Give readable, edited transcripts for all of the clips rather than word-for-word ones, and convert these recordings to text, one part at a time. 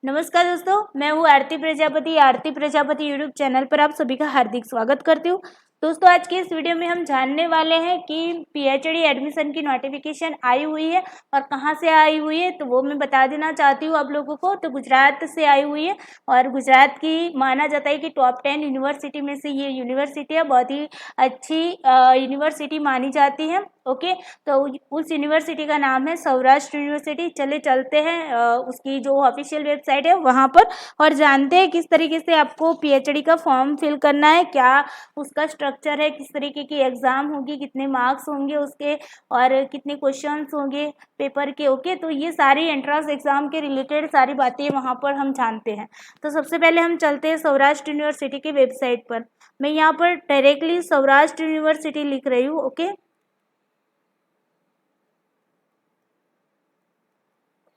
नमस्कार दोस्तों, मैं हूँ आरती प्रजापति यूट्यूब चैनल पर आप सभी का हार्दिक स्वागत करती हूँ। दोस्तों, आज के इस वीडियो में हम जानने वाले हैं कि पीएचडी एडमिशन की नोटिफिकेशन आई हुई है और कहाँ से आई हुई है, तो वो मैं बता देना चाहती हूँ आप लोगों को। तो गुजरात से आई हुई है और गुजरात की माना जाता है कि टॉप 10 यूनिवर्सिटी में से ये यूनिवर्सिटी है, बहुत ही अच्छी यूनिवर्सिटी मानी जाती है। ओके, तो उस यूनिवर्सिटी का नाम है सौराष्ट्र यूनिवर्सिटी। चले चलते हैं उसकी जो ऑफिशियल वेबसाइट है वहाँ पर और जानते हैं किस तरीके से आपको पीएचडी का फॉर्म फिल करना है, क्या उसका स्ट्रक्चर है, किस तरीके की एग्जाम होगी, कितने मार्क्स होंगे उसके और कितने क्वेश्चंस होंगे पेपर के। ओके, तो ये सारी एंट्रेंस एग्जाम के रिलेटेड सारी बातें वहाँ पर हम जानते हैं। तो सबसे पहले हम चलते हैं सौराष्ट्र यूनिवर्सिटी की वेबसाइट पर। मैं यहाँ पर डायरेक्टली सौराष्ट्र यूनिवर्सिटी लिख रही हूँ।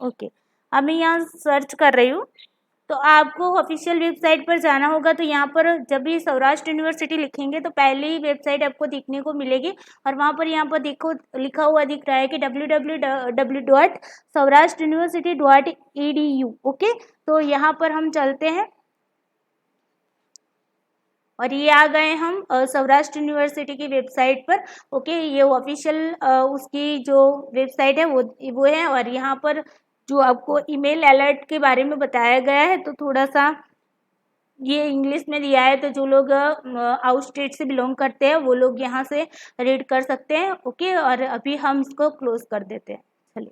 ओके, अब मैं यहाँ सर्च कर रही हूँ। तो आपको ऑफिशियल वेबसाइट पर जाना होगा। तो यहाँ पर जब भी सौराष्ट्र यूनिवर्सिटी लिखेंगे तो पहली ही वेबसाइट आपको दिखने को मिलेगी और वहाँ पर यहाँ पर देखो लिखा हुआ दिख रहा है कि www.saurashtrauniversity.edu। ओके, तो यहाँ पर हम चलते हैं और ये आ गए हम सौराष्ट्र यूनिवर्सिटी की वेबसाइट पर। ओके, ये ऑफिशियल उसकी जो वेबसाइट है वो है और यहाँ पर जो आपको ईमेल अलर्ट के बारे में बताया गया है, तो थोड़ा सा ये इंग्लिश में दिया है, तो जो लोग आउट स्टेट से बिलोंग करते हैं वो लोग यहाँ से रीड कर सकते हैं। ओके, और अभी हम इसको क्लोज कर देते हैं। चलिए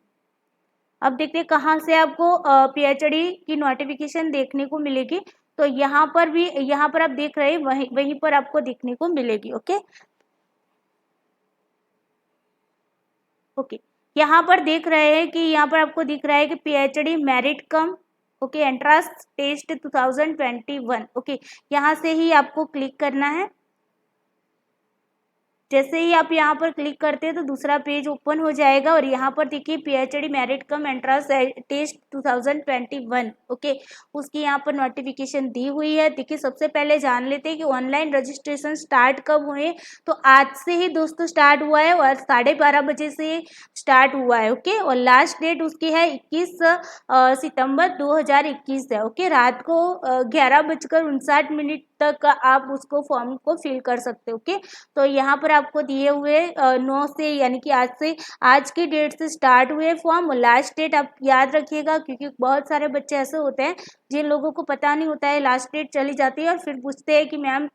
अब देखते हैं कहाँ से आपको पीएचडी की नोटिफिकेशन देखने को मिलेगी। तो यहाँ पर भी, यहाँ पर आप देख रहे हैं वहीं पर आपको देखने को मिलेगी। ओके, यहाँ पर देख रहे हैं कि यहाँ पर आपको दिख रहा है कि PhD merit cum entrance test 2021। Okay, यहाँ से ही आपको क्लिक करना है। जैसे ही आप यहाँ पर क्लिक करते हैं तो दूसरा पेज ओपन हो जाएगा और यहाँ पर देखिए PhD merit cum entrance test 2021। Okay, उसकी यहाँ पर नोटिफिकेशन दी हुई है। देखिए सबसे पहले जान लेते हैं कि ऑनलाइन रजिस्ट्रेशन स्टार्ट कब हुए। तो आज से ही दोस्तों स्टार्ट हुआ है और 12:30 बजे से स्टार्ट हुआ है। ओके, और लास्ट डेट उसकी है 21 सितंबर 2021 है। ओके, रात को 11:59 तक आप उसको फॉर्म को फिल कर सकते हो। ओके, तो यहाँ पर आपको दिए हुए 9 से यानी कि आज की डेट से स्टार्ट हुए फॉर्म। लास्ट डेट आप याद रखिएगा क्योंकि बहुत सारे बच्चे ऐसे होते हैं जिन लोगों को पता नहीं होता है, लास्ट डेट चली जाती है और फिर पूछते हैं कि मैम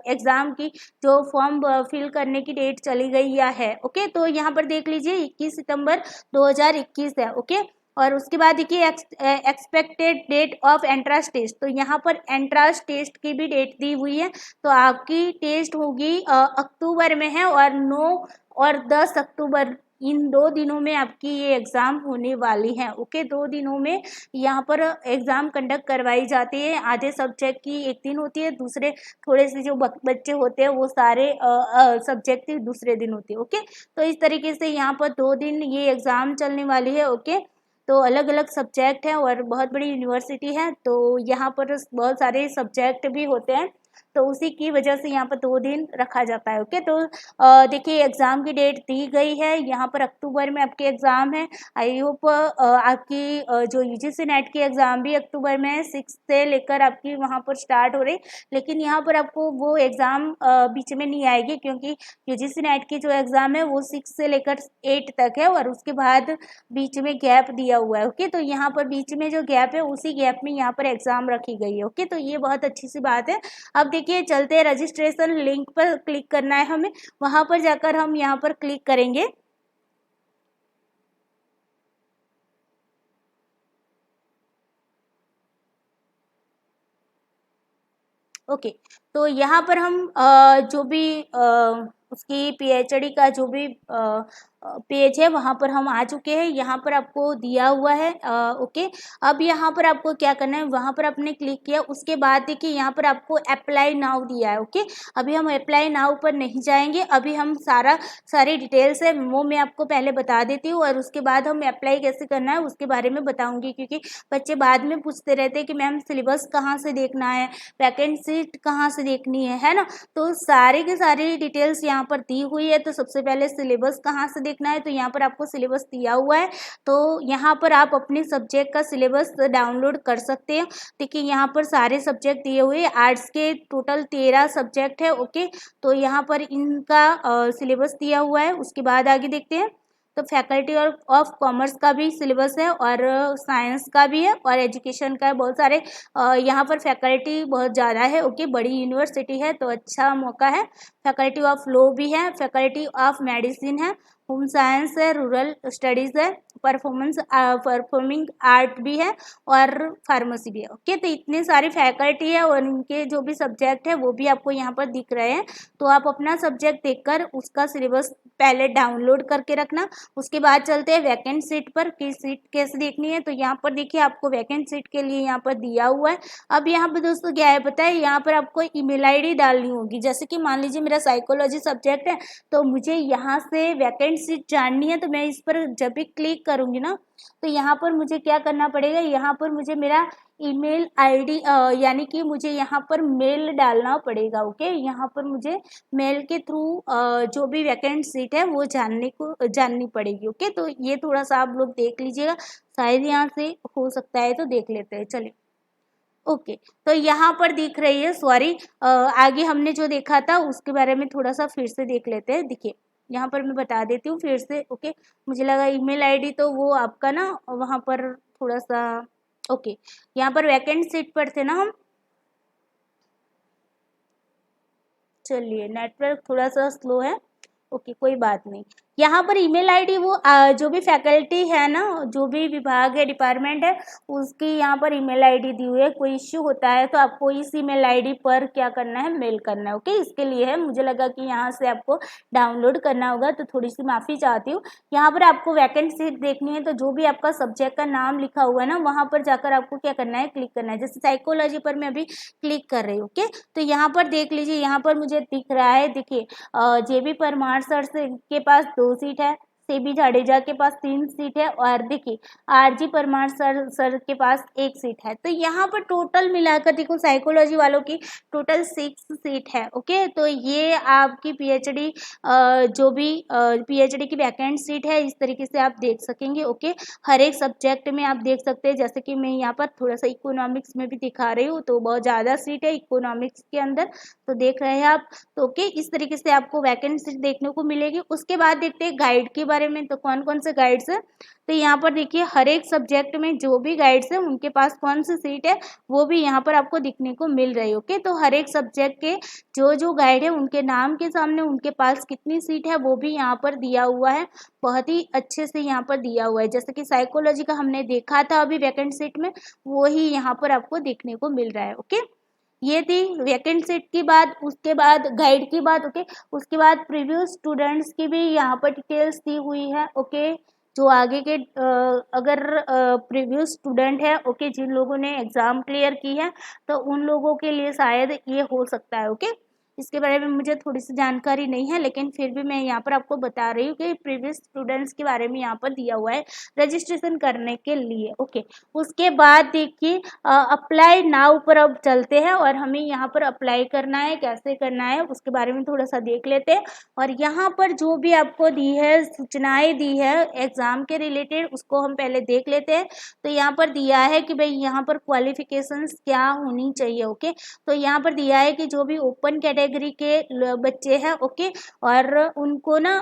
एग्जाम की जो फॉर्म फिल करने की डेट चली गई या है। ओके, तो यहाँ पर देख लीजिए 21 सितंबर 2021 है। ओके, और उसके बाद देखिए expected date of entrance test. तो यहाँ पर एंट्रेंस टेस्ट की भी डेट दी हुई है। तो आपकी टेस्ट होगी अक्टूबर में है और 9 और 10 अक्टूबर, इन 2 दिनों में आपकी ये एग्ज़ाम होने वाली है। ओके, 2 दिनों में यहाँ पर एग्ज़ाम कंडक्ट करवाई जाती है। आधे सब्जेक्ट की एक दिन होती है, दूसरे थोड़े से जो बच्चे होते हैं वो सारे सब्जेक्ट की दूसरे दिन होती है। ओके, तो इस तरीके से यहाँ पर 2 दिन ये एग्ज़ाम चलने वाली है। ओके, तो अलग अलग सब्जेक्ट हैं और बहुत बड़ी यूनिवर्सिटी है, तो यहाँ पर बहुत सारे सब्जेक्ट भी होते हैं, तो उसी की वजह से यहाँ पर 2 दिन रखा जाता है। ओके, तो देखिए एग्ज़ाम की डेट दी गई है यहाँ पर, अक्टूबर में आपके एग्ज़ाम है। आई होप आपकी जो यूजीसी नेट की एग्ज़ाम भी अक्टूबर में है, 6 से लेकर आपकी वहाँ पर स्टार्ट हो रही। लेकिन यहाँ पर आपको वो एग्ज़ाम बीच में नहीं आएगी क्योंकि यूजीसी नेट की जो एग्ज़ाम है वो 6 से लेकर 8 तक है और उसके बाद बीच में गैप दिया हुआ है। ओके, तो यहाँ पर बीच में जो गैप है उसी गैप में यहाँ पर एग्ज़ाम रखी गई है। ओके, तो ये बहुत अच्छी सी बात है। अब देखिए चलते हैं, रजिस्ट्रेशन लिंक पर क्लिक करना है हमें, वहां पर जाकर हम यहाँ पर क्लिक करेंगे। ओके, तो यहाँ पर हम जो भी उसकी पीएचडी का जो भी पेज है वहाँ पर हम आ चुके हैं। यहाँ पर आपको दिया हुआ है। ओके, अब यहाँ पर आपको क्या करना है, वहाँ पर आपने क्लिक किया, उसके बाद देखिए यहाँ पर आपको अप्लाई नाउ दिया है। ओके, अभी हम अप्लाई नाउ पर नहीं जाएंगे, अभी हम सारी डिटेल्स है वो मैं आपको पहले बता देती हूँ और उसके बाद हम अप्लाई कैसे करना है उसके बारे में बताऊँगी, क्योंकि बच्चे बाद में पूछते रहते हैं कि मैम सिलेबस कहाँ से देखना है, वैकेंसी कहाँ से देखनी है ना। तो सारी की सारी डिटेल्स यहाँ पर दी हुई है। तो सबसे पहले सिलेबस कहाँ से देखना है तो यहाँ पर आपको सिलेबस दिया हुआ है, तो यहाँ पर आप अपने सब्जेक्ट का सिलेबस डाउनलोड कर सकते हैं। देखिए यहाँ पर सारे सब्जेक्ट दिए हुए हैं, आर्ट्स के टोटल 13 सब्जेक्ट है। ओके, तो यहाँ पर इनका सिलेबस दिया हुआ है। उसके बाद आगे देखते हैं, तो फैकल्टी ऑफ कॉमर्स का भी सिलेबस है और साइंस का भी है और एजुकेशन का है। बहुत सारे यहाँ पर फैकल्टी बहुत ज़्यादा है। ओके, बड़ी यूनिवर्सिटी है तो अच्छा मौका है। फैकल्टी ऑफ लॉ भी है, फैकल्टी ऑफ मेडिसिन है, होम साइंस है, रूरल स्टडीज़ है, परफॉर्मिंग आर्ट भी है और फार्मेसी भी है। ओके, तो इतने सारी फैकल्टी है और इनके जो भी सब्जेक्ट है वो भी आपको यहाँ पर दिख रहे हैं। तो आप अपना सब्जेक्ट देखकर उसका सिलेबस पहले डाउनलोड करके रखना। उसके बाद चलते हैं वैकेंट सीट पर कि सीट कैसे देखनी है। तो यहाँ पर देखिए आपको वैकेंट सीट के लिए यहाँ पर दिया हुआ है। अब यहाँ पर दोस्तों क्या है पता है, यहाँ पर आपको ईमेल आईडी डालनी होगी। जैसे कि मान लीजिए मेरा साइकोलॉजी सब्जेक्ट है तो मुझे यहाँ से वैकेंट सीट जाननी है, तो मैं इस पर जब भी क्लिक करूँगी ना तो यहाँ पर मुझे क्या करना पड़ेगा, यहाँ पर मुझे मेरा ईमेल आईडी यानी कि मुझे यहाँ पर मेल डालना पड़ेगा। ओके, यहाँ पर मुझे मेल के थ्रू जो भी वैकेंट सीट है वो जाननी पड़ेगी। ओके, तो ये थोड़ा सा आप लोग देख लीजिएगा, शायद यहाँ से हो सकता है तो देख लेते हैं। चलिए, ओके, तो यहाँ पर दिख रही है, सॉरी आगे हमने जो देखा था उसके बारे में थोड़ा सा फिर से देख लेते हैं। देखिए यहाँ पर मैं बता देती हूँ फिर से। ओके, मुझे लगा ईमेल आईडी तो वो आपका ना वहाँ पर थोड़ा सा, ओके, यहाँ पर वैकेंट सीट पर थे ना हम। चलिए, नेटवर्क थोड़ा सा स्लो है। ओके, कोई बात नहीं। यहाँ पर ईमेल आईडी वो जो भी फैकल्टी है ना, जो भी विभाग है, डिपार्टमेंट है, उसकी यहाँ पर ईमेल आईडी दी हुई है। कोई इश्यू होता है तो आपको इस ईमेल आईडी पर क्या करना है, मेल करना है। ओके, इसके लिए है, मुझे लगा कि यहाँ से आपको डाउनलोड करना होगा तो थोड़ी सी माफ़ी चाहती हूँ। यहाँ पर आपको वैकेंट सीट देखनी है तो जो भी आपका सब्जेक्ट का नाम लिखा हुआ है ना वहाँ पर जाकर आपको क्या करना है, क्लिक करना है। जैसे साइकोलॉजी पर मैं अभी क्लिक कर रही हूँ। ओके, तो यहाँ पर देख लीजिए, यहाँ पर मुझे दिख रहा है, देखिए JB परमार सर से के पास 2 सीट है, CB जाडेजा के पास 3 सीट है और देखिए RG परमार सर के पास 1 सीट है। तो यहाँ पर टोटल मिलाकर देखो साइकोलॉजी वालों की टोटल 6 सीट है। ओके, तो ये आपकी PhD जो भी PhD की वैकेंट सीट है इस तरीके से आप देख सकेंगे। ओके, हर एक सब्जेक्ट में आप देख सकते हैं। जैसे कि मैं यहाँ पर थोड़ा सा इकोनॉमिक्स में भी दिखा रही हूँ तो बहुत ज़्यादा सीट है इकोनॉमिक्स के अंदर, तो देख रहे हैं आप। तो ओके, इस तरीके से आपको वैकेंट सीट देखने को मिलेगी। उसके बाद देखते हैं गाइड के बारे में, तो कौन कौन से गाइड्स है। तो यहाँ पर देखिए हर एक सब्जेक्ट में जो भी गाइड्स है उनके पास कौन सी सीट है वो भी यहाँ पर आपको दिखने को मिल रही है। ओके, तो हर एक सब्जेक्ट के जो गाइड है उनके नाम के सामने उनके पास कितनी सीट है वो भी यहाँ पर दिया हुआ है, बहुत ही अच्छे से यहाँ पर दिया हुआ है। जैसे कि साइकोलॉजी का हमने देखा था अभी वैकेंट सीट में, वो ही यहाँ पर आपको देखने को मिल रहा है। ओके, ये थी वैकेंट सीट की बात। उसके बाद गाइड की बात। ओके, उसके बाद प्रीवियस स्टूडेंट्स की भी यहाँ पर डिटेल्स दी हुई है। ओके, जो आगे के अगर प्रीवियस स्टूडेंट है, ओके, जिन लोगों ने एग्ज़ाम क्लियर की है तो उन लोगों के लिए शायद ये हो सकता है। ओके, इसके बारे में मुझे थोड़ी सी जानकारी नहीं है लेकिन फिर भी मैं यहाँ पर आपको बता रही हूँ कि प्रीवियस स्टूडेंट्स के बारे में यहाँ पर दिया हुआ है रजिस्ट्रेशन करने के लिए। ओके, उसके बाद देखिए अप्लाई नाउ पर अब चलते हैं और हमें यहाँ पर अप्लाई करना है, कैसे करना है उसके बारे में थोड़ा सा देख लेते हैं। और यहाँ पर जो भी आपको दी है, सूचनाएं दी है एग्ज़ाम के रिलेटेड, उसको हम पहले देख लेते हैं। तो यहाँ पर दिया है कि भाई यहाँ पर क्वालिफिकेशंस क्या होनी चाहिए। ओके, तो यहाँ पर दिया है कि जो भी ओपन कैटेगरी के बच्चे हैं, ओके, और उनको ना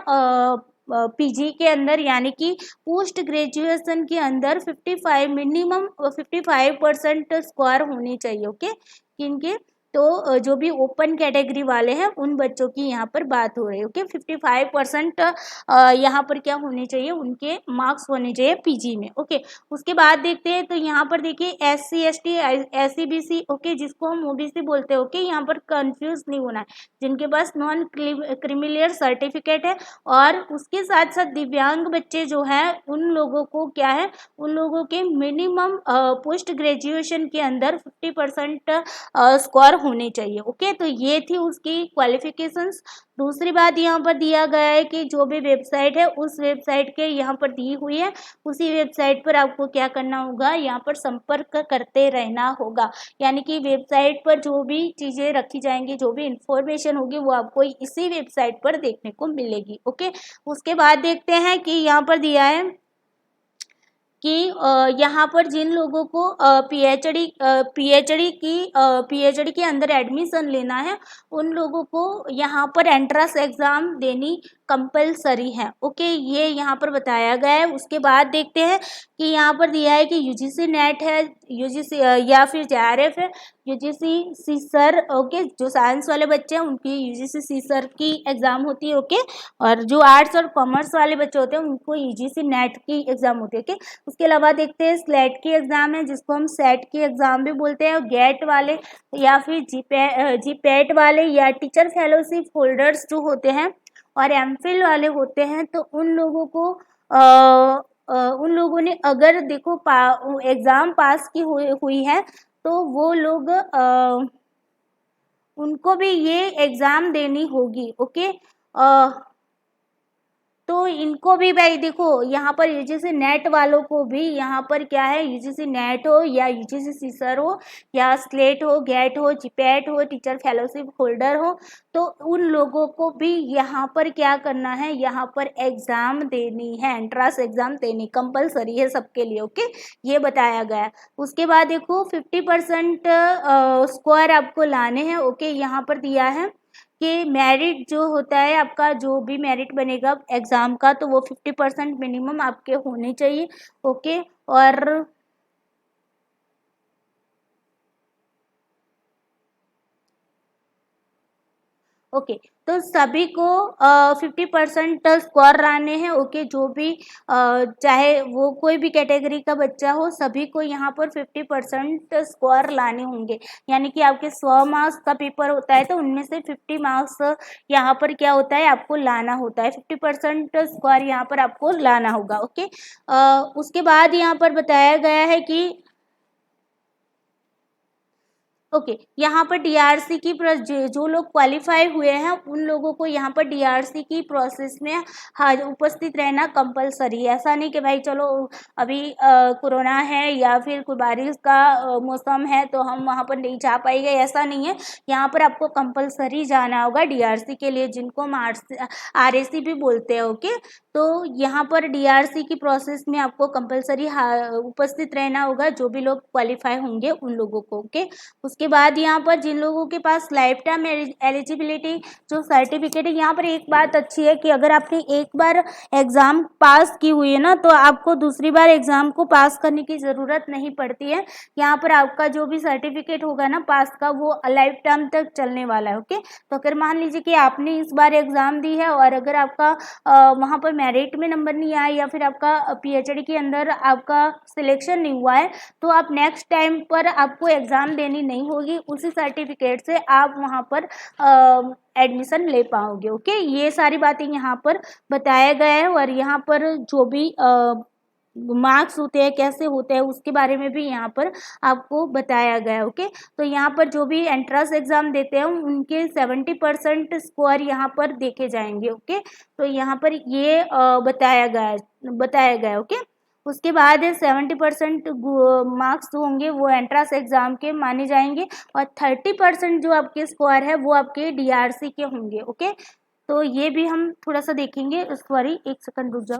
PG के अंदर यानी कि पोस्ट ग्रेजुएशन के अंदर 55 मिनिमम 55% स्कोर होनी चाहिए। ओके, किनके, तो जो भी ओपन कैटेगरी वाले हैं उन बच्चों की यहाँ पर बात हो रही है। ओके, 55% यहाँ पर क्या होने चाहिए, उनके मार्क्स होने चाहिए PG में। ओके, उसके बाद देखते हैं तो यहाँ पर देखिए SC ST SC BC, okay, जिसको हम OBC बोलते हैं। ओके, यहाँ पर कंफ्यूज नहीं होना है, जिनके पास नॉन क्रीमिलियर सर्टिफिकेट है और उसके साथ साथ दिव्यांग बच्चे जो हैं उन लोगों को क्या है, उन लोगों के मिनिमम पोस्ट ग्रेजुएशन के अंदर 50% स्कोर होने चाहिए। ओके, तो ये थी उसकी क्वालिफिकेशंस। दूसरी बात यहाँ पर दिया गया है कि जो भी वेबसाइट है उस वेबसाइट के यहाँ पर दी हुई है उसी वेबसाइट पर आपको क्या करना होगा, यहाँ पर संपर्क करते रहना होगा। यानी कि वेबसाइट पर जो भी चीज़ें रखी जाएंगी, जो भी इंफॉर्मेशन होगी वो आपको इसी वेबसाइट पर देखने को मिलेगी। ओके, उसके बाद देखते हैं कि यहाँ पर दिया है कि यहाँ पर जिन लोगों को पीएचडी के अंदर एडमिशन लेना है उन लोगों को यहाँ पर एंट्रेंस एग्ज़ाम देनी कंपलसरी है। ओके, ये यहाँ पर बताया गया है। उसके बाद देखते हैं कि यहाँ पर दिया है कि यूजीसी नेट है, यूजीसी या फिर जेआरएफ है, यूजीसी सीसर। ओके, जो साइंस वाले बच्चे हैं उनकी यूजीसी सीसर की एग्ज़ाम होती है। ओके, और जो आर्ट्स और कॉमर्स वाले बच्चे होते हैं उनको यूजीसी नेट की एग्ज़ाम होती है। ओके, उसके अलावा देखते हैं स्लेट की एग्ज़ाम है जिसको हम सेट की एग्ज़ाम भी बोलते हैं। गेट वाले या फिर जीपेट वाले या टीचर फेलोशिप होल्डर्स जो होते हैं और एमफिल वाले होते हैं, तो उन लोगों को उन लोगों ने अगर देखो एग्ज़ाम पास की हुई है तो वो लोग उनको भी ये एग्ज़ाम देनी होगी। ओके, तो इनको भी भाई देखो यहाँ पर यूजीसी नेट वालों को भी यहाँ पर क्या है, यूजीसी नेट हो या यूजीसी सीसर हो या स्लेट हो, गेट हो, जीपैट हो, टीचर फेलोशिप होल्डर हो, तो उन लोगों को भी यहाँ पर क्या करना है, यहाँ पर एग्ज़ाम देनी है, एंट्रेंस एग्ज़ाम देनी कंपलसरी है सबके लिए। ओके, ये बताया गया है। उसके बाद देखो 50% स्कोर आपको लाने हैं। ओके, यहाँ पर दिया है कि मेरिट जो होता है आपका, जो भी मेरिट बनेगा एग्ज़ाम का, तो वो 50% मिनिमम आपके होने चाहिए। ओके, और ओके, तो सभी को 50% स्कोर लाने हैं। ओके, जो भी चाहे वो कोई भी कैटेगरी का बच्चा हो, सभी को यहाँ पर 50% स्कोर लाने होंगे। यानी कि आपके 100 मार्क्स का पेपर होता है तो उनमें से 50 मार्क्स यहाँ पर क्या होता है, आपको लाना होता है। 50% स्कोर यहाँ पर आपको लाना होगा। ओके, उसके बाद यहाँ पर बताया गया है कि ओके, यहाँ पर डीआरसी की जो लोग क्वालिफाई हुए हैं उन लोगों को यहाँ पर डीआरसी की प्रोसेस में उपस्थित रहना कंपलसरी है। ऐसा नहीं कि भाई चलो अभी कोरोना है या फिर कोई बारिश का मौसम है तो हम वहाँ पर नहीं जा पाएंगे, ऐसा नहीं है। यहाँ पर आपको कंपलसरी जाना होगा डीआरसी के लिए, जिनको हम आरएसी भी बोलते हैं। ओके, तो यहाँ पर डीआरसी की प्रोसेस में आपको कंपलसरी उपस्थित रहना होगा, जो भी लोग क्वालिफाई होंगे उन लोगों को। ओके, उसके बाद यहाँ पर जिन लोगों के पास लाइफ टाइम एलिजिबिलिटी जो सर्टिफिकेट है, यहाँ पर एक बात अच्छी है कि अगर आपने एक बार एग्ज़ाम पास की हुई है ना तो आपको दूसरी बार एग्ज़ाम को पास करने की ज़रूरत नहीं पड़ती है। यहाँ पर आपका जो भी सर्टिफिकेट होगा ना पास का, वो लाइफ टाइम तक चलने वाला है। ओके, तो अगर मान लीजिए कि आपने इस बार एग्ज़ाम दी है और अगर आपका वहाँ पर मेरिट में नंबर नहीं आया या फिर आपका पीएचडी के अंदर आपका सिलेक्शन नहीं हुआ है, तो आप नेक्स्ट टाइम पर आपको एग्ज़ाम देनी नहीं होगी, उसी सर्टिफिकेट से आप वहाँ पर एडमिशन ले पाओगे। ओके, ये सारी बातें यहाँ पर बताया गया है और यहाँ पर जो भी मार्क्स होते हैं कैसे होते हैं उसके बारे में भी यहाँ पर आपको बताया गया है। ओके, तो यहाँ पर जो भी एंट्रेंस एग्ज़ाम देते हैं उनके 70% स्कोर यहाँ पर देखे जाएंगे। ओके, तो यहाँ पर ये बताया गया है। ओके, उसके बाद 70% मार्क्स जो होंगे वो एंट्रेंस एग्ज़ाम के माने जाएंगे और 30% जो आपके स्कोर है वो आपके डीआरसी के होंगे। ओके, तो ये भी हम थोड़ा सा देखेंगे। सॉरी, एक सेकंड रुक जाओ।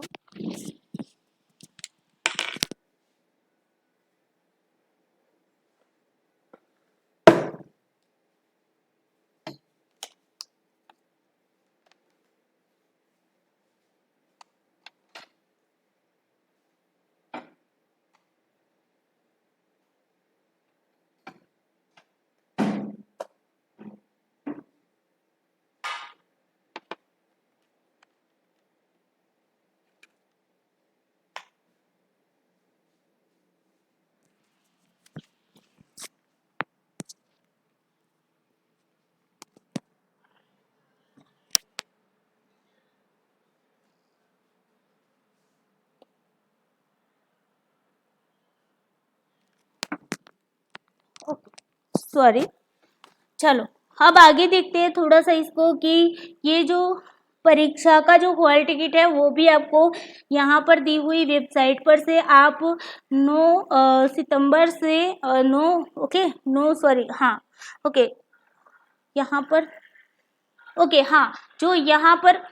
ओके, सॉरी, चलो अब आगे देखते हैं थोड़ा सा इसको कि ये जो परीक्षा का जो हॉल टिकट है वो भी आपको यहाँ पर दी हुई वेबसाइट पर से आप 9 सितंबर से 9 हाँ ओके यहाँ पर ओके हाँ जो यहाँ पर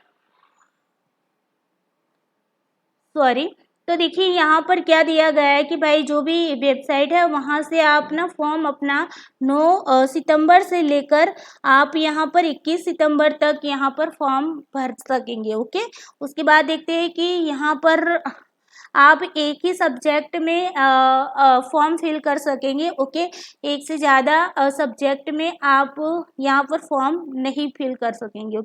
सॉरी तो देखिए यहाँ पर क्या दिया गया है कि भाई जो भी वेबसाइट है वहाँ से आप ना फॉर्म अपना 9 सितंबर से लेकर आप यहाँ पर 21 सितंबर तक यहाँ पर फॉर्म भर सकेंगे। ओके उसके बाद देखते हैं कि यहाँ पर आप एक ही सब्जेक्ट में फॉर्म फिल कर सकेंगे। ओके एक से ज़्यादा सब्जेक्ट में आप यहाँ पर फॉर्म नहीं फिल कर सकेंगे।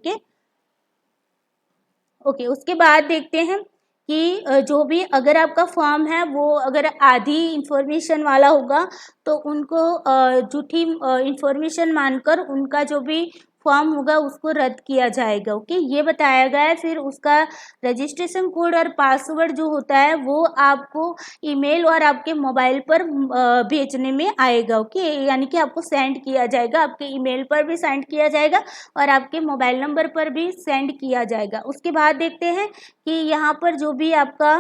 ओके उसके बाद देखते हैं कि जो भी अगर आपका फॉर्म है वो अगर आधी इंफॉर्मेशन वाला होगा तो उनको झूठी इंफॉर्मेशन मानकर उनका जो भी फॉर्म होगा उसको रद्द किया जाएगा। ओके ये बताया गया है। फिर उसका रजिस्ट्रेशन कोड और पासवर्ड जो होता है वो आपको ईमेल और आपके मोबाइल पर भेजने में आएगा। ओके यानी कि आपको सेंड किया जाएगा, आपके ईमेल पर भी सेंड किया जाएगा और आपके मोबाइल नंबर पर भी सेंड किया जाएगा। उसके बाद देखते हैं कि यहाँ पर जो भी आपका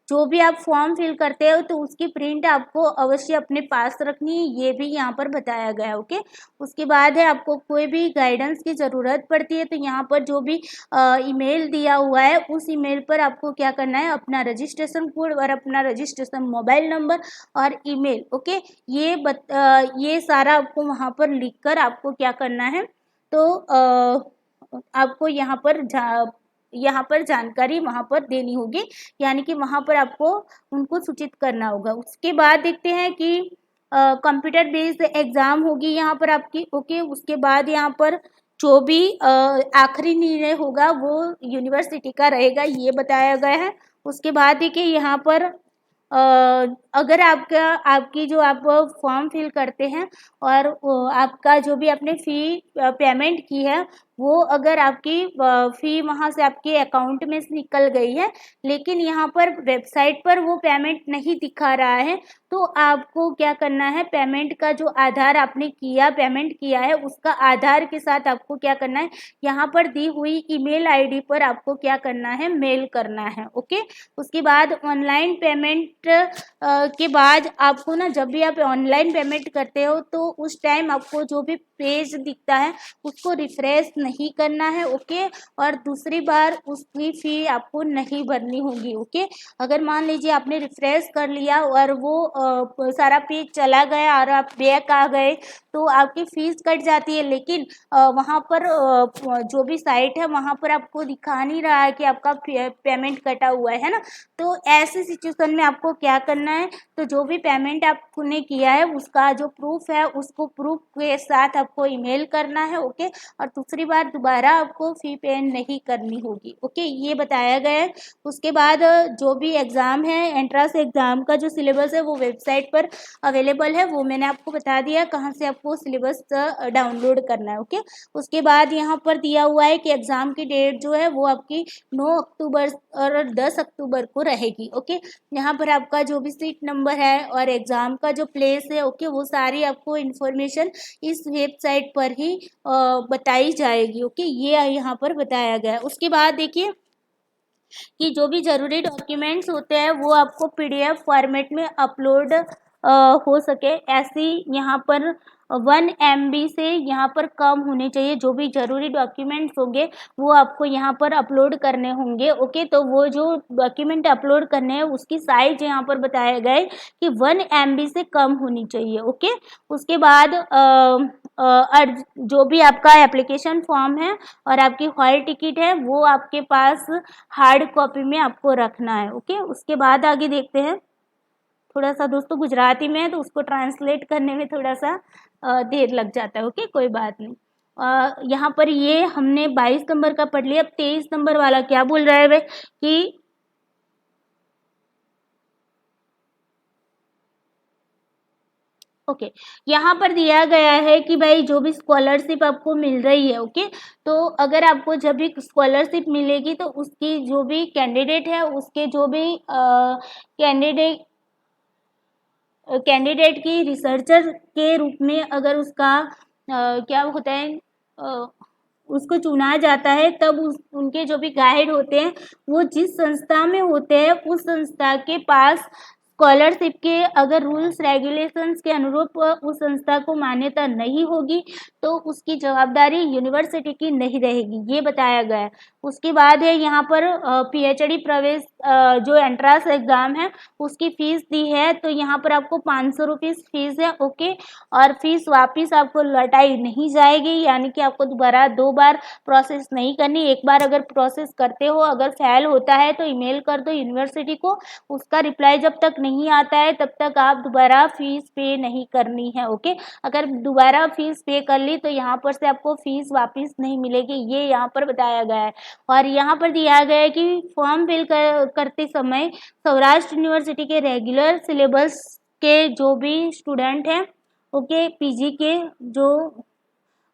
जो भी आप फॉर्म फिल करते हो तो उसकी प्रिंट आपको अवश्य अपने पास रखनी है, ये भी यहाँ पर बताया गया है। ओके उसके बाद है आपको कोई भी गाइडेंस की ज़रूरत पड़ती है तो यहाँ पर जो भी ईमेल दिया हुआ है उस ईमेल पर आपको क्या करना है अपना रजिस्ट्रेशन कोड और अपना रजिस्ट्रेशन मोबाइल नंबर और ईमेल ओके ये सारा आपको वहाँ पर लिख कर आपको क्या करना है तो आपको यहाँ पर जानकारी वहाँ पर देनी होगी, यानी कि वहाँ पर आपको उनको सूचित करना होगा। उसके बाद देखते हैं कि कंप्यूटर बेस्ड एग्ज़ाम होगी यहाँ पर आपकी। ओके उसके बाद यहाँ पर जो भी आखिरी निर्णय होगा वो यूनिवर्सिटी का रहेगा, ये बताया गया है। उसके बाद देखिए यहाँ पर अगर आपकी जो आप फॉर्म फिल करते हैं और आपका जो भी आपने फ़ी पेमेंट की है वो अगर आपकी फ़ी वहाँ से आपके अकाउंट में से निकल गई है लेकिन यहाँ पर वेबसाइट पर वो पेमेंट नहीं दिखा रहा है तो आपको क्या करना है पेमेंट का जो आधार आपने पेमेंट किया है उसका आधार के साथ आपको क्या करना है यहाँ पर दी हुई ईमेल आईडी पर आपको क्या करना है मेल करना है। ओके उसके बाद ऑनलाइन पेमेंट के बाद आपको ना जब भी आप ऑनलाइन पेमेंट करते हो तो उस टाइम आपको जो भी पेज दिखता है उसको रिफ्रेश नहीं करना है। ओके और दूसरी बार उसकी फ़ी आपको नहीं भरनी होगी। ओके अगर मान लीजिए आपने रिफ्रेश कर लिया और वो सारा पेज चला गया और आप बैक आ गए तो आपकी फ़ीस कट जाती है लेकिन वहाँ पर जो भी साइट है वहाँ पर आपको दिखा नहीं रहा है कि आपका पेमेंट कटा हुआ है ना। तो ऐसी सिचुएशन में आपको क्या करना है तो जो भी पेमेंट आपने किया है उसका जो प्रूफ है उसको प्रूफ के साथ आपको ईमेल करना है। ओके और दूसरी बार दोबारा आपको फ़ी पे नहीं करनी होगी। ओके ये बताया गया है। उसके बाद जो भी एग्ज़ाम है एंट्रेंस एग्ज़ाम का जो सिलेबस है वो वेबसाइट पर अवेलेबल है, वो मैंने आपको बता दिया कहाँ से आपको सिलेबस डाउनलोड करना है। ओके उसके बाद यहाँ पर दिया हुआ है कि एग्ज़ाम की डेट जो है वो आपकी 9 अक्टूबर और 10 अक्टूबर को रहेगी। ओके यहाँ पर आपका जो भी सीट नंबर है और एग्ज़ाम का जो प्लेस है ओके वो सारी आपको इन्फॉर्मेशन इस वेबसाइट पर ही बताई जाएगी। ओके ये यहाँ पर बताया गया है। उसके बाद देखिए कि जो भी ज़रूरी डॉक्यूमेंट्स होते हैं वो आपको पीडीएफ फॉर्मेट में अपलोड हो सके ऐसी यहाँ पर 1 MB से यहाँ पर कम होने चाहिए। जो भी ज़रूरी डॉक्यूमेंट्स होंगे वो आपको यहाँ पर अपलोड करने होंगे। ओके तो वो जो डॉक्यूमेंट अपलोड करने हैं उसकी साइज यहाँ पर बताया गया है कि 1 MB से कम होनी चाहिए। ओके उसके बाद जो भी आपका एप्लीकेशन फॉर्म है और आपकी हॉल टिकट है वो आपके पास हार्ड कॉपी में आपको रखना है। ओके उसके बाद आगे देखते हैं। थोड़ा सा दोस्तों गुजराती में है तो उसको ट्रांसलेट करने में थोड़ा सा देर लग जाता है। ओके कोई बात नहीं। यहाँ पर ये हमने 22 नंबर का पढ़ लिया। अब 23 नंबर वाला क्या बोल रहा है वे कि ओके यहाँ पर दिया गया है कि भाई जो भी स्कॉलरशिप आपको मिल रही है ओके तो अगर आपको जब भी स्कॉलरशिप मिलेगी तो उसकी जो भी कैंडिडेट है उसके जो भी कैंडिडेट कैंडिडेट की रिसर्चर के रूप में अगर उसका क्या होता है उसको चुना जाता है, तब उनके जो भी गाइड होते हैं वो जिस संस्था में होते हैं उस संस्था के पास स्कॉलरशिप के अगर रूल्स रेगुलेशंस के अनुरूप उस संस्था को मान्यता नहीं होगी तो उसकी जवाबदारी यूनिवर्सिटी की नहीं रहेगी, ये बताया गया है। उसके बाद है यहाँ पर पीएचडी प्रवेश जो एंट्रेंस एग्जाम है उसकी फीस दी है, तो यहाँ पर आपको 500 रुपीज़ फीस है, ओके। और फीस वापस आपको लौटाई नहीं जाएगी, यानी कि आपको दोबारा 2 बार प्रोसेस नहीं करनी। एक बार अगर प्रोसेस करते हो, अगर फेल होता है तो ईमेल कर दो यूनिवर्सिटी को, उसका रिप्लाई जब तक नहीं आता है तब तक आप दोबारा फीस पे नहीं करनी है, ओके। अगर दोबारा फीस पे कर ली तो यहाँ पर से आपको फीस वापस नहीं मिलेगी, ये यहाँ पर बताया गया है। और यहाँ पर दिया गया है कि फॉर्म फिल करते समय सौराष्ट्र यूनिवर्सिटी के रेगुलर सिलेबस के जो भी स्टूडेंट हैं, ओके, पीजी के जो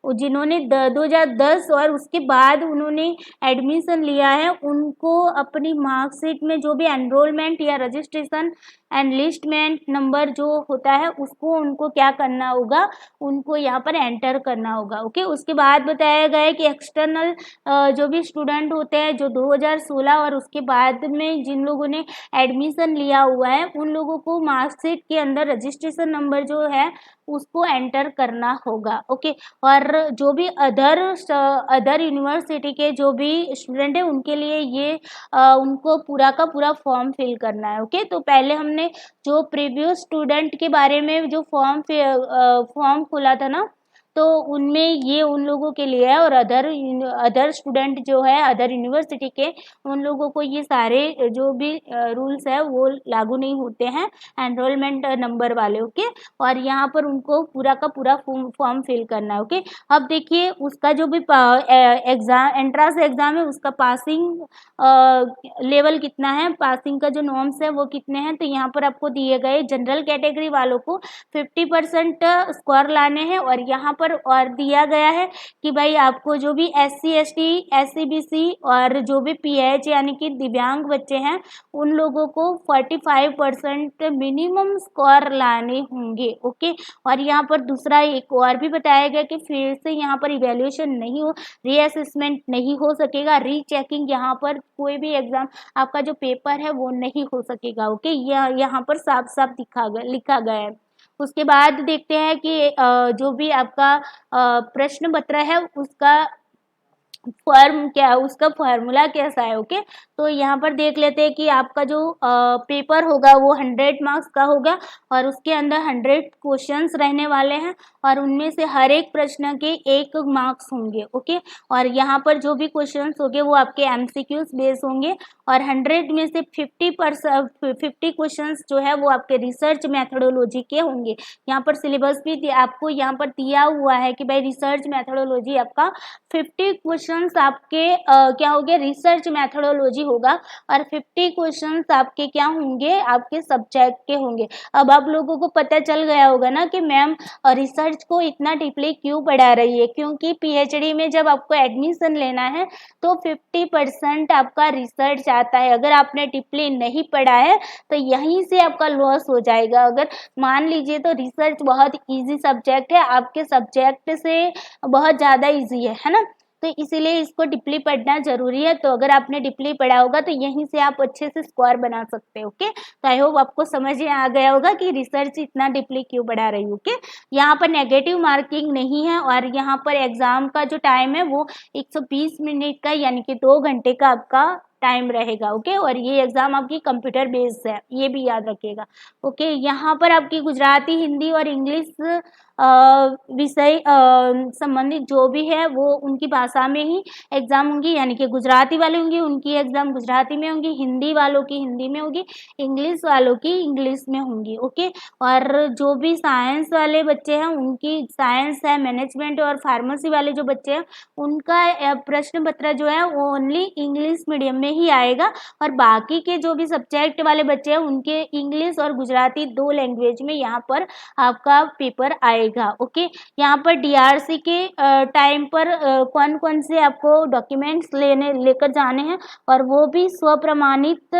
जिन्होंने 2010 और उसके बाद उन्होंने एडमिशन लिया है, उनको अपनी मार्कशीट में जो भी एनरोलमेंट या रजिस्ट्रेशन एनलिस्टमेंट नंबर जो होता है उसको उनको क्या करना होगा, उनको यहाँ पर एंटर करना होगा, ओके। उसके बाद बताया गया है कि एक्सटर्नल जो भी स्टूडेंट होते हैं जो 2016 और उसके बाद में जिन लोगों ने एडमिशन लिया हुआ है उन लोगों को मार्कशीट के अंदर रजिस्ट्रेशन नंबर जो है उसको एंटर करना होगा, ओके। और जो भी अदर यूनिवर्सिटी के जो भी स्टूडेंट है उनके लिए ये उनको पूरा का पूरा फॉर्म फिल करना है, ओके। तो पहले हमने जो प्रीवियस स्टूडेंट के बारे में जो फॉर्म खोला था ना, तो उनमें ये उन लोगों के लिए है, और अदर स्टूडेंट जो है अदर यूनिवर्सिटी के उन लोगों को ये सारे जो भी रूल्स है वो लागू नहीं होते हैं एनरोलमेंट नंबर वाले, ओके। और यहाँ पर उनको पूरा का पूरा फॉर्म फिल करना है, ओके। अब देखिए उसका जो भी एग्जाम एंट्रेंस एग्जाम है उसका पासिंग लेवल कितना है, पासिंग का जो नॉर्म्स है वो कितने हैं, तो यहाँ पर आपको दिए गए जनरल कैटेगरी वालों को 50% स्कोर लाने हैं, और यहाँ पर और दिया गया है कि भाई आपको जो भी SC ST SC BC और जो भी PH यानी कि दिव्यांग बच्चे हैं उन लोगों को 45% मिनिमम स्कोर लाने होंगे, ओके। और यहाँ पर दूसरा एक और भी बताया गया कि फिर से यहाँ पर इवेल्यूशन नहीं हो, रीअसेसमेंट नहीं हो सकेगा, रीचेकिंग यहाँ पर कोई भी एग्जाम आपका जो पेपर है वो नहीं हो सकेगा, ओके। यहाँ पर साफ साफ लिखा गया है। उसके बाद देखते हैं कि जो भी आपका प्रश्न पत्र है उसका फॉर्म क्या है, उसका फार्मूला कैसा है, ओके। तो यहाँ पर देख लेते हैं कि आपका जो पेपर होगा वो 100 मार्क्स का होगा, और उसके अंदर 100 क्वेश्चंस रहने वाले हैं, और उनमें से हर एक प्रश्न के 1 मार्क्स होंगे, ओके। और यहाँ पर जो भी क्वेश्चंस होंगे वो आपके MCQs बेस होंगे, और 100 में से 50 क्वेश्चंस जो है वो आपके रिसर्च मैथडोलॉजी के होंगे। यहाँ पर सिलेबस भी आपको यहाँ पर दिया हुआ है कि भाई रिसर्च मैथडोलॉजी आपका 50 क्वेश्चंस आपके क्या हो गया, रिसर्च मैथडोलॉजी होगा, और 50 क्वेश्चंस आपके क्या होंगे, आपके सब्जेक्ट के होंगे। अब आप लोगों को पता चल गया होगा ना कि मैम रिसर्च को इतना डीपली क्यों पढ़ा रही है, क्योंकि PhD में जब आपको एडमिशन लेना है तो 50% आपका रिसर्च आता है। अगर आपने डीपली नहीं पढ़ा है तो यहीं से आपका लॉस हो जाएगा। अगर मान लीजिए तो रिसर्च बहुत इजी सब्जेक्ट है, आपके सब्जेक्ट से बहुत ज़्यादा इजी है ना, तो इसीलिए इसको डीपली पढ़ना जरूरी है। तो अगर आपने डीपली पढ़ा होगा तो यहीं से आप अच्छे से स्कोर बना सकते हो, ओके। तो आई होप आपको समझ में आ गया होगा कि रिसर्च इतना डीपली क्यों पढ़ा रही हूँ, ओके। यहाँ पर नेगेटिव मार्किंग नहीं है, और यहाँ पर एग्जाम का जो टाइम है वो 120 मिनट का यानी कि 2 घंटे का आपका टाइम रहेगा, ओके। और ये एग्जाम आपकी कंप्यूटर बेस्ड है, ये भी याद रखिएगा, ओके। यहाँ पर आपकी गुजराती, हिंदी और इंग्लिश विषय संबंधित जो भी है वो उनकी भाषा में ही एग्जाम होंगी, यानी कि गुजराती वाले होंगी उनकी एग्जाम गुजराती में होंगी, हिंदी वालों की हिंदी में होगी, इंग्लिश वालों की इंग्लिश में होंगी, ओके। और जो भी साइंस वाले बच्चे हैं उनकी साइंस है, मैनेजमेंट और फार्मेसी वाले जो बच्चे हैं उनका प्रश्न पत्र जो है वो ओनली इंग्लिश मीडियम में ही आएगा, और बाकी के जो भी सब्जेक्ट वाले बच्चे हैं उनके इंग्लिश और गुजराती 2 लैंग्वेज में यहाँ पर आपका पेपर आएगा। आएगा। ओके, यहाँ पर DRC के टाइम पर कौन कौन से आपको डॉक्यूमेंट्स लेकर जाने हैं, और वो भी स्वप्रमाणित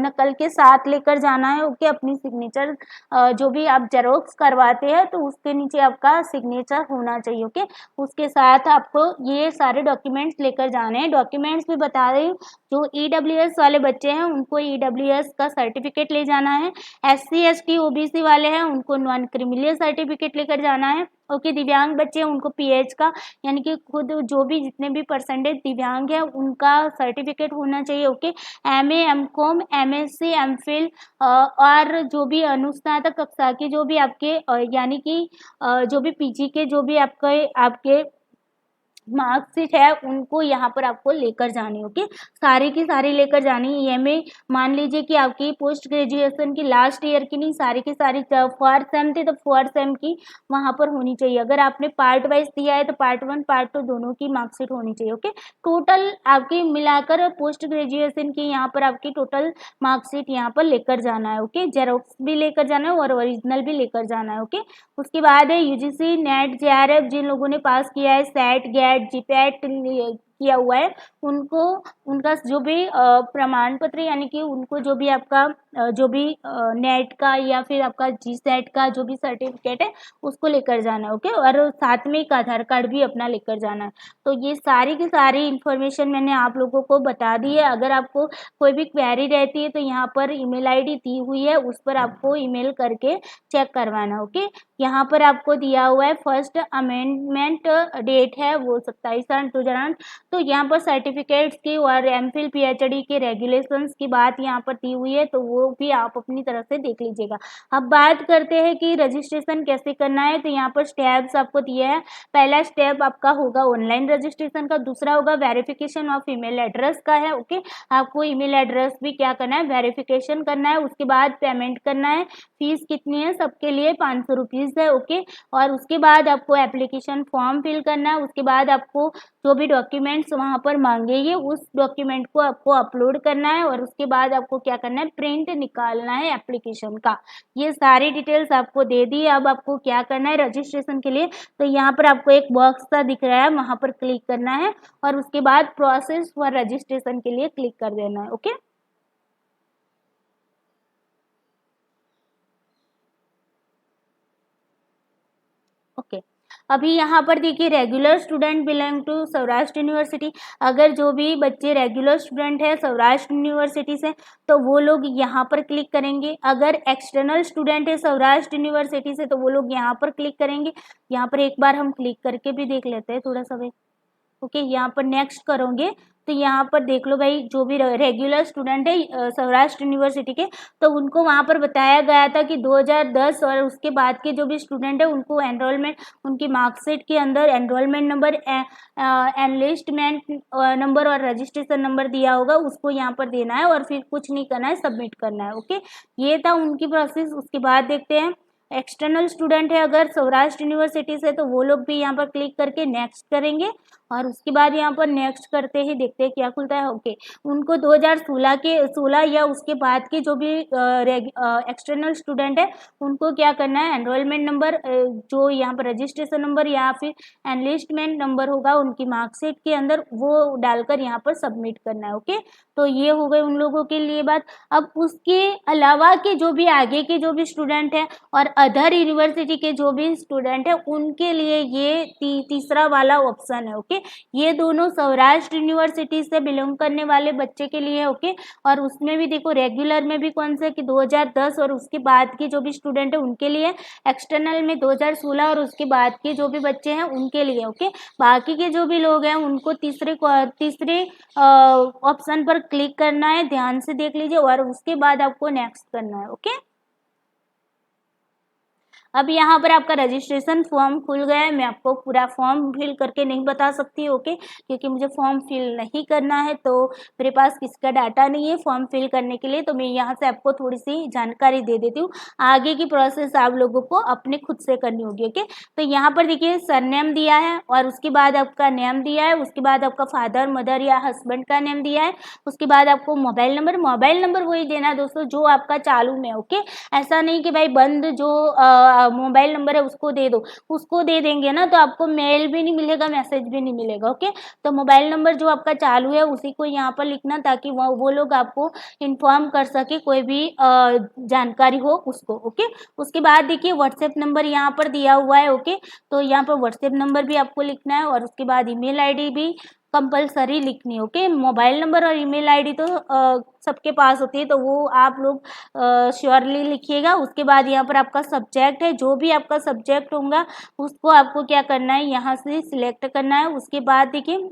नकल के साथ लेकर जाना है। ओके, अपनी सिग्नेचर जो भी आप जेरोक्स करवाते हैं तो उसके नीचे आपका सिग्नेचर होना चाहिए। ओके, उसके साथ आपको ये सारे डॉक्यूमेंट्स लेकर जाने हैं। डॉक्यूमेंट्स भी बता रही हूँ, जो EWS वाले बच्चे हैं उनको EWS का सर्टिफिकेट ले जाना है। SC ST OBC वाले हैं उनको नॉन क्रिमिनल सर्टिफिकेट लेकर जाना है। ओके, दिव्यांग बच्चे हैं उनको PH का, यानी कि खुद जो भी जितने भी परसेंटेज दिव्यांग है उनका सर्टिफिकेट होना चाहिए। Okay, MA MCOM MSc MPhil और जो भी अनुस्नातक कक्षा के जो भी आपके यानी कि जो भी PG के जो भी आपके मार्कशीट है उनको यहाँ पर आपको लेकर जानी। ओके, सारी की सारी लेकर जानी। ये में मान लीजिए कि आपकी पोस्ट ग्रेजुएशन की लास्ट ईयर की नहीं, सारी की सारी 4 सेम थे तो 4 सेम की वहाँ पर होनी चाहिए। अगर आपने पार्ट वाइज दिया है तो पार्ट 1 पार्ट 2 दोनों की मार्कशीट होनी चाहिए। ओके, टोटल आपकी मिलाकर पोस्ट ग्रेजुएशन की यहाँ पर आपकी टोटल मार्कशीट यहाँ पर लेकर जाना है। ओके, जेरोक्स भी लेकर जाना है और ओरिजिनल भी लेकर जाना है। ओके, उसके बाद है UGC नेट JRF जिन लोगों ने पास किया है, सेट गेट GPAT किया हुआ है उनको उनका जो भी प्रमाण पत्र यानी कि उनको जो भी आपका जो भी नेट का या फिर आपका GSET का जो भी सर्टिफिकेट है उसको लेकर जाना है। ओके, और साथ में एक आधार कार्ड भी अपना लेकर जाना है। तो ये सारी की सारी इन्फॉर्मेशन मैंने आप लोगों को बता दी है। अगर आपको कोई भी क्वेरी रहती है तो यहाँ पर ईमेल ID दी हुई है, उस पर आपको ईमेल करके चेक करवाना। ओके, यहाँ पर आपको दिया हुआ है फर्स्ट अमेंडमेंट डेट है वो 27/8/2008। तो यहाँ पर सर्टिफिकेट्स की और MPhil PhD के रेगुलेशंस की बात यहाँ पर दी हुई है, तो वो भी आप अपनी तरफ से देख लीजिएगा। अब बात करते हैं कि रजिस्ट्रेशन कैसे करना है। तो यहाँ पर स्टेप्स आपको दिए हैं। पहला स्टेप आपका होगा ऑनलाइन रजिस्ट्रेशन का, दूसरा होगा वेरिफिकेशन ऑफ ईमेल एड्रेस का है। ओके, आपको ईमेल एड्रेस भी क्या करना है, वेरिफिकेशन करना है। उसके बाद पेमेंट करना है। फीस कितनी है, सबके लिए 500 रुपीज़ है। ओके, और उसके बाद आपको एप्लीकेशन फॉर्म फिल करना है। उसके बाद आपको जो भी डॉक्यूमेंट्स वहाँ पर मांगेंगे उस डॉक्यूमेंट को आपको अपलोड करना है, और उसके बाद आपको क्या करना है, प्रिंट निकालना है एप्लीकेशन का। ये सारी डिटेल्स आपको दे दी। अब आपको क्या करना है रजिस्ट्रेशन के लिए, तो यहाँ पर आपको एक बॉक्स सा दिख रहा है, वहाँ पर क्लिक करना है और उसके बाद प्रोसेस फॉर रजिस्ट्रेशन के लिए क्लिक कर देना है। ओके, ओके, अभी यहाँ पर देखिए regular student belong to Saurashtra university. अगर जो भी बच्चे रेगुलर स्टूडेंट है सौराष्ट्र यूनिवर्सिटी से तो वो लोग यहाँ पर क्लिक करेंगे। अगर एक्सटर्नल स्टूडेंट है सौराष्ट्र यूनिवर्सिटी से तो वो लोग यहाँ पर क्लिक करेंगे। यहाँ पर एक बार हम क्लिक करके भी देख लेते हैं थोड़ा सा भाई। ओके, यहाँ पर नेक्स्ट करोगे तो यहाँ पर देख लो भाई, जो भी रेगुलर स्टूडेंट है सौराष्ट्र यूनिवर्सिटी के, तो उनको वहाँ पर बताया गया था कि 2010 और उसके बाद के जो भी स्टूडेंट है उनको एनरोलमेंट उनकी मार्कशीट के अंदर एनरोलमेंट नंबर, एनलिस्टमेंट नंबर और रजिस्ट्रेशन नंबर दिया होगा, उसको यहाँ पर देना है और फिर कुछ नहीं करना है, सबमिट करना है। ओके, ये था उनकी प्रोसेस। उसके बाद देखते हैं एक्सटर्नल स्टूडेंट है अगर सौराष्ट्र यूनिवर्सिटी से तो वो लोग भी यहाँ पर क्लिक करके नेक्स्ट करेंगे, और उसके बाद यहाँ पर नेक्स्ट करते ही देखते हैं क्या खुलता है। ओके, उनको 2016 या उसके बाद के जो भी एक्सटर्नल स्टूडेंट है उनको क्या करना है, एनरोलमेंट नंबर जो यहाँ पर रजिस्ट्रेशन नंबर या फिर एनलिस्टमेंट नंबर होगा उनकी मार्कशीट के अंदर वो डालकर यहाँ पर सबमिट करना है। ओके, तो ये हो गई उन लोगों के लिए बात। अब उसके अलावा के जो भी आगे के जो भी स्टूडेंट हैं और अदर यूनिवर्सिटी के जो भी स्टूडेंट हैं उनके लिए ये तीसरा वाला ऑप्शन है। ओके, ये दोनों सौराष्ट्र यूनिवर्सिटी से बिलोंग करने वाले बच्चे के लिए है। ओके, और उसमें भी देखो रेगुलर में भी कौन से कि 2010 और उसके बाद के जो भी स्टूडेंट है उनके लिए, एक्सटर्नल में 2016 और उसके बाद के जो भी बच्चे हैं उनके लिए। ओके, बाकी के जो भी लोग हैं उनको तीसरे ऑप्शन पर क्लिक करना है, ध्यान से देख लीजिए, और उसके बाद आपको नेक्स्ट करना है। ओके, अब यहाँ पर आपका रजिस्ट्रेशन फॉर्म खुल गया है। मैं आपको पूरा फॉर्म फिल करके नहीं बता सकती। ओके, क्योंकि मुझे फॉर्म फिल नहीं करना है, तो मेरे पास किसका डाटा नहीं है फॉर्म फिल करने के लिए, तो मैं यहाँ से आपको थोड़ी सी जानकारी दे देती हूँ। आगे की प्रोसेस आप लोगों को अपने खुद से करनी होगी। ओके, तो यहाँ पर देखिए सरनेम दिया है और उसके बाद आपका नेम दिया है, उसके बाद आपका फादर मदर या हस्बैंड का नेम दिया है, उसके बाद आपको मोबाइल नंबर वही देना दोस्तों जो आपका चालू में। ओके, ऐसा नहीं कि भाई बंद जो मोबाइल नंबर है उसको दे दो, उसको दे देंगे ना तो आपको मेल भी नहीं मिलेगा, मैसेज भी नहीं मिलेगा। ओके, तो मोबाइल नंबर जो आपका चालू है उसी को यहाँ पर लिखना, ताकि वो लोग आपको इन्फॉर्म कर सके कोई भी जानकारी हो उसको। ओके, उसके बाद देखिए व्हाट्सएप नंबर यहाँ पर दिया हुआ है। ओके, तो यहाँ पर व्हाट्सएप नंबर भी आपको लिखना है और उसके बाद ईमेल आईडी भी कंपलसरी लिखनी है। ओके, मोबाइल नंबर और ईमेल आईडी तो सबके पास होती है, तो वो आप लोग श्योरली लिखिएगा। उसके बाद यहाँ पर आपका सब्जेक्ट है, जो भी आपका सब्जेक्ट होगा उसको आपको क्या करना है, यहाँ से सिलेक्ट करना है। उसके बाद देखिए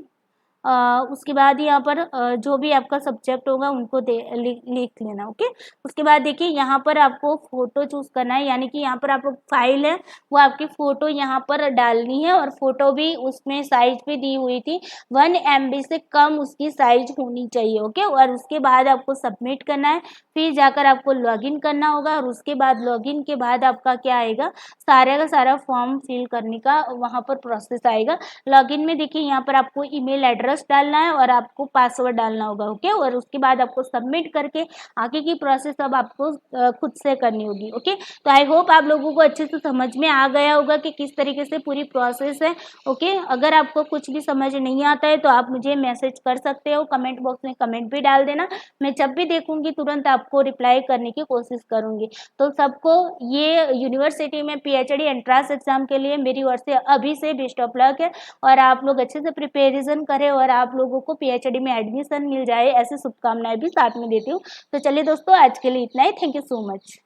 उसके बाद यहाँ पर जो भी आपका सब्जेक्ट होगा उनको लिख लेना। ओके, उसके बाद देखिए यहाँ पर आपको फोटो चूज करना है, यानी कि यहाँ पर आप फाइल है वो आपकी फोटो यहाँ पर डालनी है, और फोटो भी उसमें साइज भी दी हुई थी 1 MB से कम उसकी साइज होनी चाहिए। ओके, और उसके बाद आपको सबमिट करना है, फिर जाकर आपको लॉगिन करना होगा, और उसके बाद लॉगिन के बाद आपका क्या आएगा, सारे का सारा फॉर्म फिल करने का वहाँ पर प्रोसेस आएगा। लॉगिन में देखिए यहाँ पर आपको ईमेल एड्रेस डालना है और आपको पासवर्ड डालना होगा। ओके, और उसके बाद आपको सबमिट करके आगे की प्रोसेस अब आपको खुद से करनी होगी। ओके, तो आई होप आप लोगों को अच्छे से समझ में आ गया होगा कि किस तरीके से पूरी प्रोसेस है। ओके, अगर आपको कुछ भी समझ नहीं आता है तो आप मुझे मैसेज कर सकते हो, कमेंट बॉक्स में कमेंट भी डाल देना, मैं जब भी देखूंगी तुरंत आपको रिप्लाई करने की कोशिश करूंगी। तो सबको ये यूनिवर्सिटी में PhD एंट्रेंस एग्जाम के लिए मेरी ओर से अभी से बेस्ट ऑफ लक है, और आप लोग अच्छे से प्रिपरेशन करें और आप लोगों को PhD में एडमिशन मिल जाए, ऐसी शुभकामनाएं भी साथ में देती हूँ। तो चलिए दोस्तों, आज के लिए इतना ही। Thank you so much.